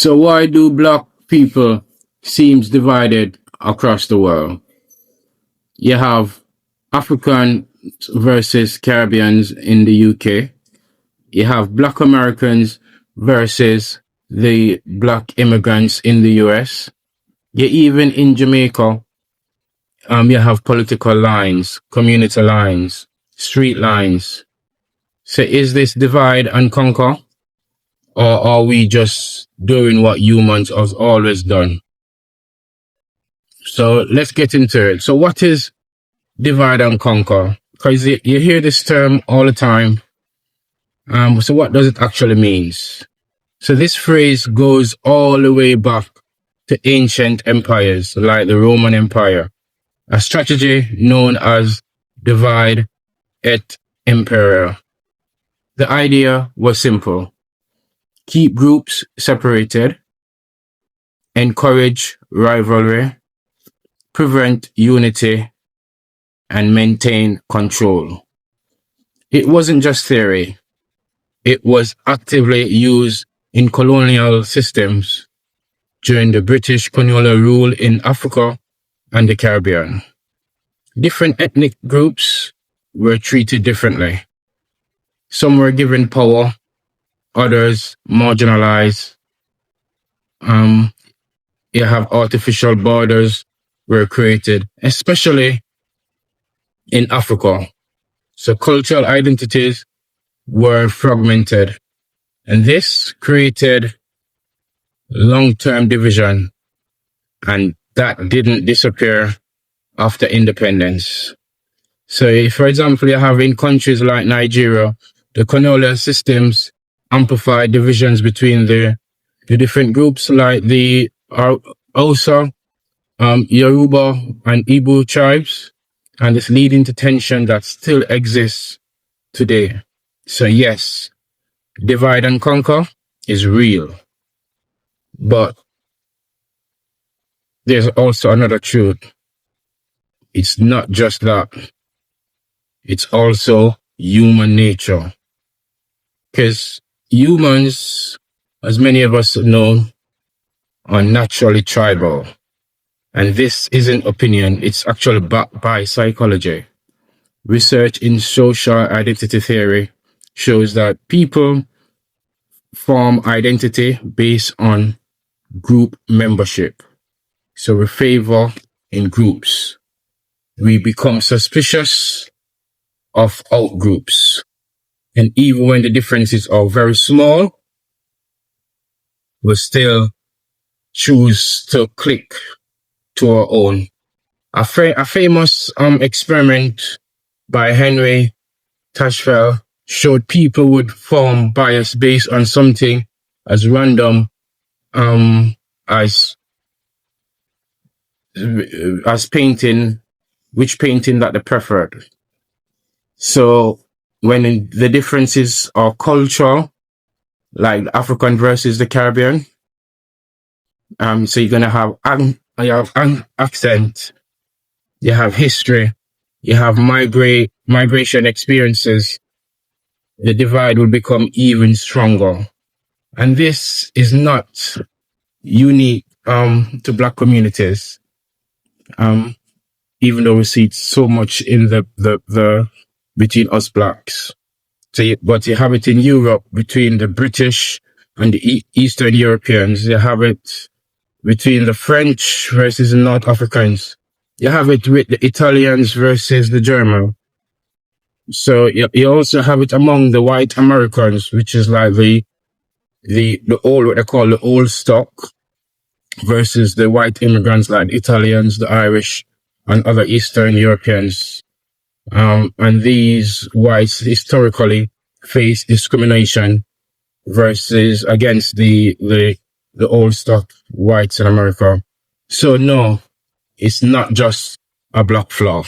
So why do black people seems divided across the world? You have Africans versus Caribbeans in the UK. You have Black Americans versus the Black immigrants in the US. You even in Jamaica, you have political lines, community lines, street lines. So is this divide and conquer? Or are we just doing what humans have always done? So let's get into it. So what is divide and conquer? Because you hear this term all the time. So what does it actually mean? So this phrase goes all the way back to ancient empires like the Roman Empire, a strategy known as divide et impera. The idea was simple. Keep groups separated, encourage rivalry, prevent unity, and maintain control. It wasn't just theory. It was actively used in colonial systems during the British colonial rule in Africa and the Caribbean. Different ethnic groups were treated differently. Some were given power, others marginalized. You have artificial borders were created, especially in Africa. So cultural identities were fragmented, and this created long-term division, and that didn't disappear after independence. So if, for example, you have in countries like Nigeria, the colonial systems amplified divisions between the different groups like the Hausa, Yoruba, and Igbo tribes, and it's leading to tension that still exists today. So yes, divide and conquer is real, but there's also another truth. It's not just that. It's also human nature. Because humans, as many of us know, are naturally tribal. And this isn't opinion, it's actually backed by psychology. Research in social identity theory shows that people form identity based on group membership. So we favor in groups. We become suspicious of outgroups. And even when the differences are very small, we still choose to click to our own. A famous experiment by Henry Tashfel showed people would form bias based on something as random as painting, which painting that they preferred. So when the differences are cultural, like the African versus the Caribbean, so you're gonna have accent, you have history, you have migration experiences. The divide will become even stronger, and this is not unique to Black communities. Even though we see it so much in the between us Blacks. So but you have it in Europe between the British and the Eastern Europeans. You have it between the French versus the North Africans. You have it with the Italians versus the German. So you also have it among the white Americans, which is like the old, what they call the old stock, versus the white immigrants like the Italians, the Irish, and other Eastern Europeans. And these whites historically face discrimination versus against the old stock whites in America. So no, it's not just a Black flaw.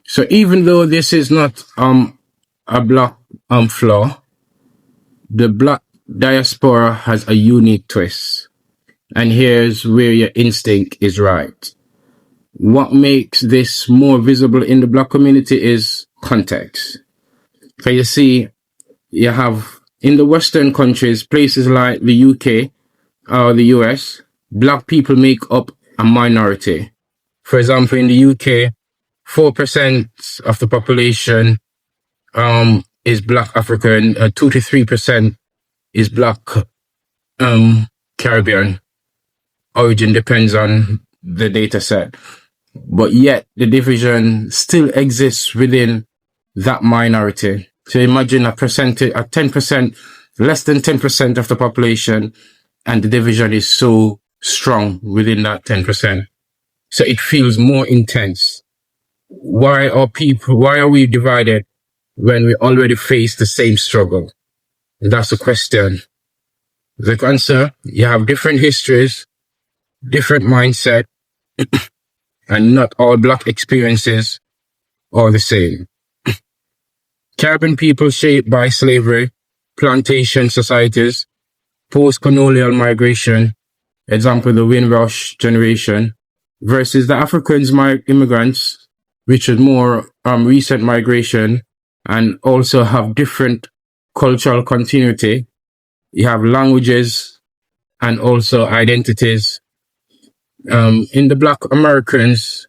So even though this is not a Black flaw, the Black diaspora has a unique twist. And here's where your instinct is right. What makes this more visible in the Black community is context. So you see, you have in the Western countries, places like the UK or the US, Black people make up a minority. For example, in the UK, 4% of the population is Black African, 2 to 3% is Black Caribbean. Origin depends on the data set. But yet the division still exists within that minority. So imagine a 10%, less than 10% of the population, and the division is so strong within that 10%. So it feels more intense. Why are we divided when we already face the same struggle? That's the question. The answer, you have different histories, different mindset, and not all Black experiences are the same. Caribbean people shaped by slavery, plantation societies, post-colonial migration, example, the Windrush generation, versus the Africans, immigrants, which is more recent migration and also have different cultural continuity. You have languages and also identities. In the Black Americans,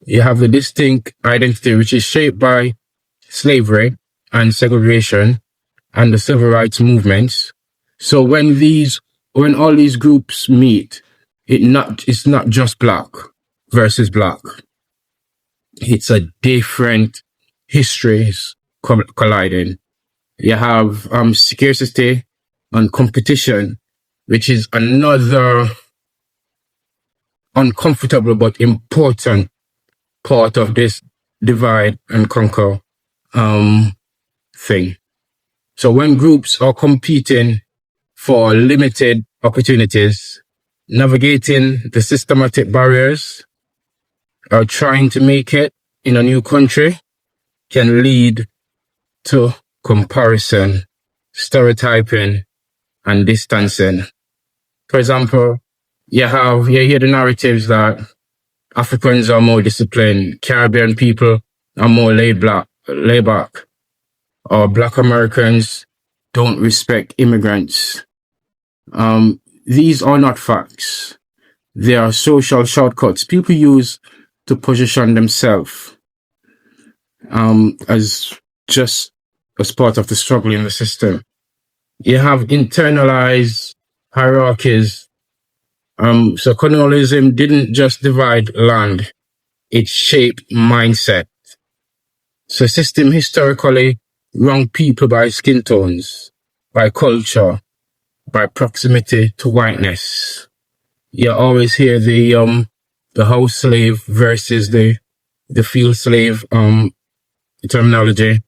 you have the distinct identity, which is shaped by slavery and segregation and the civil rights movements. So when all these groups meet, it's not just Black versus Black. It's a different histories colliding. You have scarcity and competition, which is another uncomfortable but important part of this divide and conquer thing. So when groups are competing for limited opportunities, navigating the systematic barriers, or trying to make it in a new country can lead to comparison, stereotyping, and distancing. For example, you hear the narratives that Africans are more disciplined, Caribbean people are more laid back, or Black Americans don't respect immigrants. These are not facts. They are social shortcuts people use to position themselves as part of the struggle in the system. You have internalized hierarchies. So colonialism didn't just divide land, it shaped mindset. So system historically wronged people by skin tones, by culture, by proximity to whiteness. You always hear the house slave versus the field slave terminology.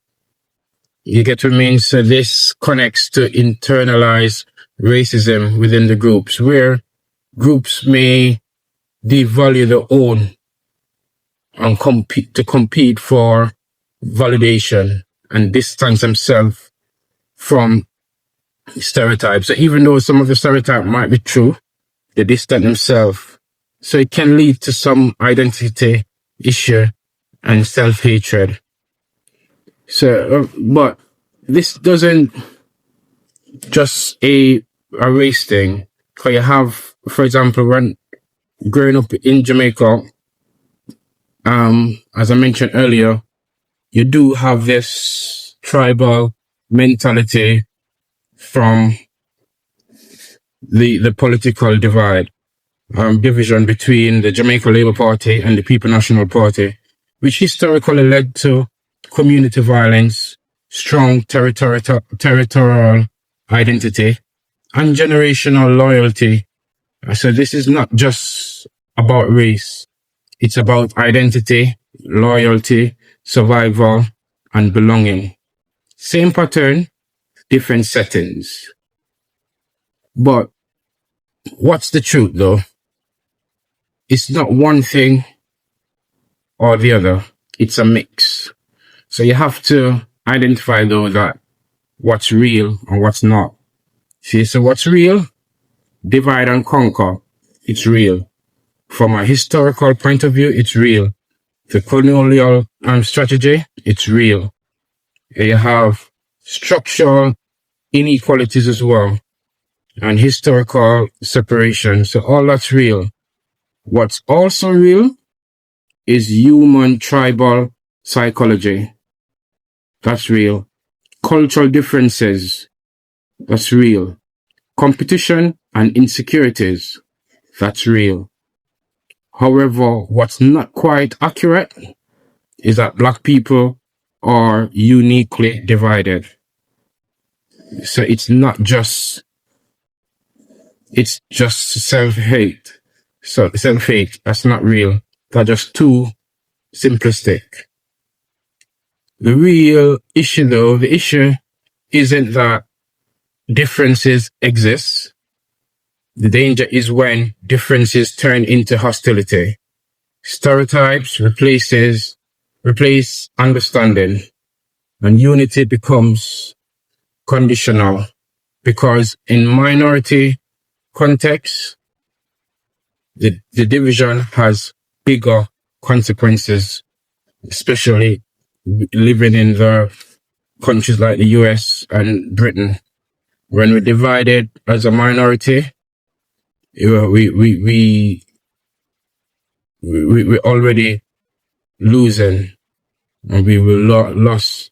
You get what I mean? So this connects to internalized racism within the groups, where groups may devalue their own and compete for validation and distance themselves from stereotypes. So even though some of the stereotypes might be true, they distance themselves. So it can lead to some identity issue and self-hatred. So, but this doesn't just a race thing. Because you have, for example, when growing up in Jamaica, as I mentioned earlier, you do have this tribal mentality from the political divide, division between the Jamaica Labour Party and the People National Party, which historically led to community violence, strong territorial identity, and generational loyalty. So this is not just about race. It's about identity, loyalty, survival, and belonging. Same pattern, different settings. But what's the truth though? It's not one thing or the other. It's a mix. So you have to identify though that what's real and what's not. See, so what's real? Divide and conquer. It's real. From a historical point of view, it's real. The colonial strategy, it's real. You have structural inequalities as well, and historical separation. So all that's real. What's also real is human tribal psychology. That's real. Cultural differences. That's real. Competition and insecurities. That's real. However, what's not quite accurate is that Black people are uniquely divided. So it's just self-hate. So self-hate, that's not real. That's just too simplistic. The real issue though, the issue isn't that differences exist. The danger is when differences turn into hostility. Stereotypes replace understanding, and unity becomes conditional, because in minority contexts, the division has bigger consequences, especially living in the countries like the US and Britain. When we're divided as a minority, we already losing, and we will lose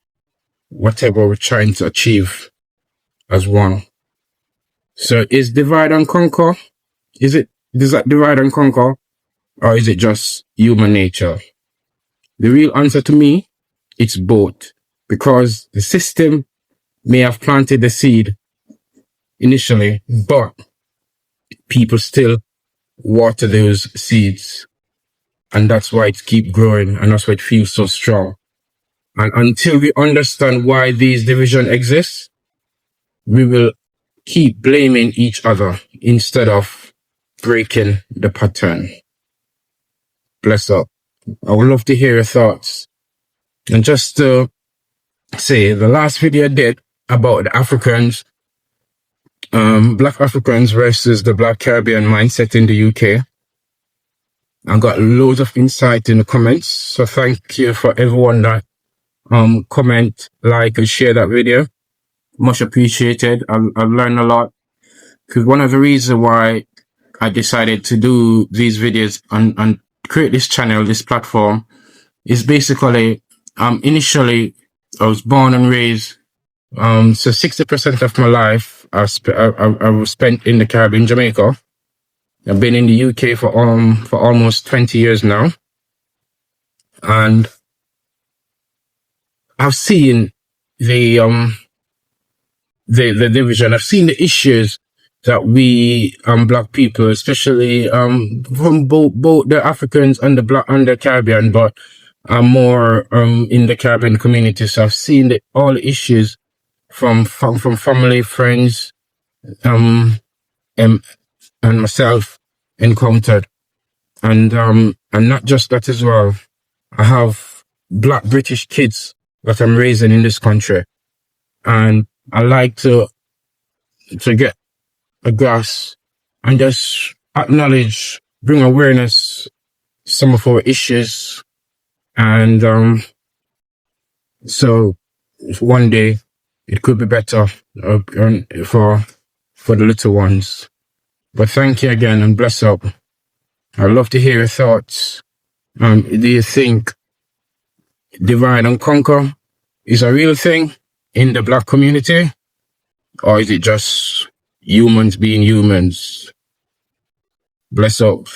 whatever we're trying to achieve as one. So is divide and conquer? Does that divide and conquer, or is it just human nature? The real answer to me, it's both, because the system may have planted the seed initially, but people still water those seeds, and that's why it keeps growing, and that's why it feels so strong. And until we understand why these divisions exist, we will keep blaming each other instead of breaking the pattern. Bless up. I would love to hear your thoughts. And just to say, the last video I did about the Africans, Black Africans versus the Black Caribbean mindset in the UK, I got loads of insight in the comments. So thank you for everyone that comment, like, and share that video. Much appreciated. I've learned a lot. Because one of the reasons why I decided to do these videos and create this channel, this platform, is basically, initially, I was born and raised, so 60% of my life I was spent in the Caribbean, Jamaica. I've been in the UK for almost 20 years now. And I've seen the division. I've seen the issues that we Black people, especially from both the Africans and the Black and the Caribbean, but more in the Caribbean community. So I've seen all the issues from family, friends, and myself encountered, and not just that as well. I have Black British kids that I'm raising in this country, and I like to get a grasp and just acknowledge, bring awareness some of our issues, and so one day it could be better for the little ones. But thank you again, and bless up. I'd love to hear your thoughts. Do you think divide and conquer is a real thing in the Black community, or is it just humans being humans? Bless up.